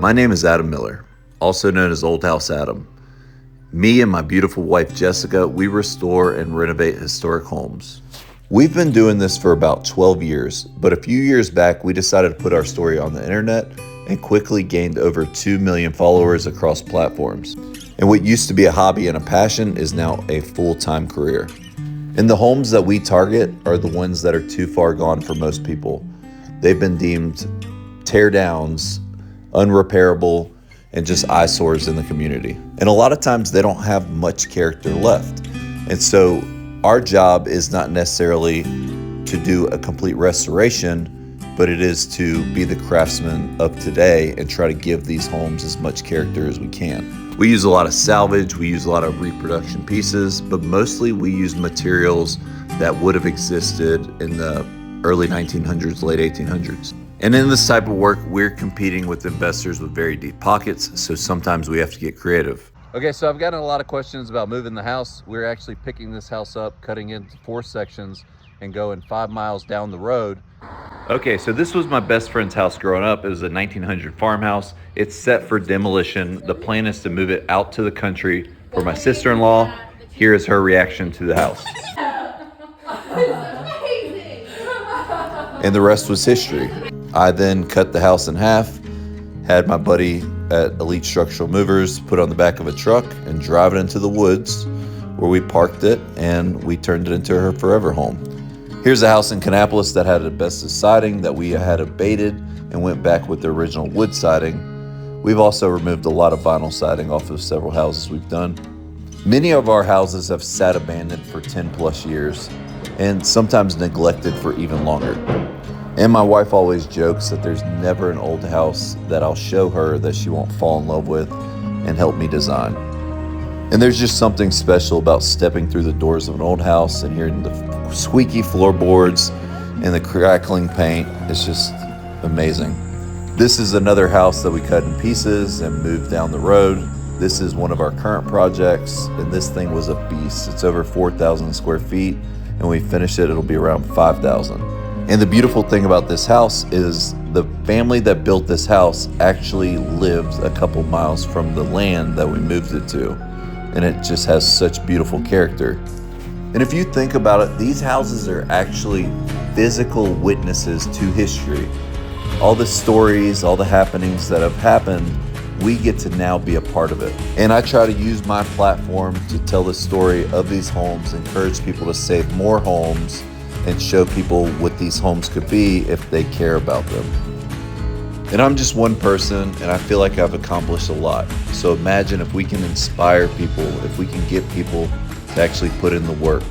My name is Adam Miller, also known as Old House Adam. Me and my beautiful wife Jessica, we restore and renovate historic homes. We've been doing this for about 12 years, but a few years back we decided to put our story on the internet and quickly gained over 2 million followers across platforms. And what used to be a hobby and a passion is now a full-time career. And the homes that we target are the ones that are too far gone for most people. They've been deemed tear downs, unrepairable, and just eyesores in the community. And a lot of times they don't have much character left. And so our job is not necessarily to do a complete restoration, but it is to be the craftsman of today and try to give these homes as much character as we can. We use a lot of salvage, we use a lot of reproduction pieces, but mostly we use materials that would have existed in the early 1900s, late 1800s. And in this type of work, we're competing with investors with very deep pockets, so sometimes we have to get creative. Okay, so I've gotten a lot of questions about moving the house. We're actually picking this house up, cutting into 4 sections, and going 5 miles down the road. Okay, so this was my best friend's house growing up. It was a 1900 farmhouse. It's set for demolition. The plan is to move it out to the country for my sister-in-law. Here is her reaction to the house. And the rest was history. I then cut the house in half, had my buddy at Elite Structural Movers put on the back of a truck and drive it into the woods where we parked it, and we turned it into her forever home. Here's a house in Kannapolis that had asbestos siding that we had abated and went back with the original wood siding. We've also removed a lot of vinyl siding off of several houses we've done. Many of our houses have sat abandoned for 10 plus years and sometimes neglected for even longer. And my wife always jokes that there's never an old house that I'll show her that she won't fall in love with and help me design. And there's just something special about stepping through the doors of an old house and hearing the squeaky floorboards and the crackling paint. It's just amazing. This is another house that we cut in pieces and moved down the road. This is one of our current projects, and this thing was a beast. It's over 4,000 square feet, and when we finish it, it'll be around 5,000. And the beautiful thing about this house is the family that built this house actually lived a couple miles from the land that we moved it to. And it just has such beautiful character. And if you think about it, these houses are actually physical witnesses to history. All the stories, all the happenings that have happened, we get to now be a part of it. And I try to use my platform to tell the story of these homes, encourage people to save more homes, and show people what these homes could be if they care about them. And I'm just one person, and I feel like I've accomplished a lot. So imagine if we can inspire people, if we can get people to actually put in the work.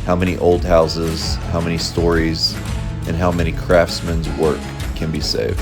How many old houses, how many stories, and how many craftsmen's work can be saved.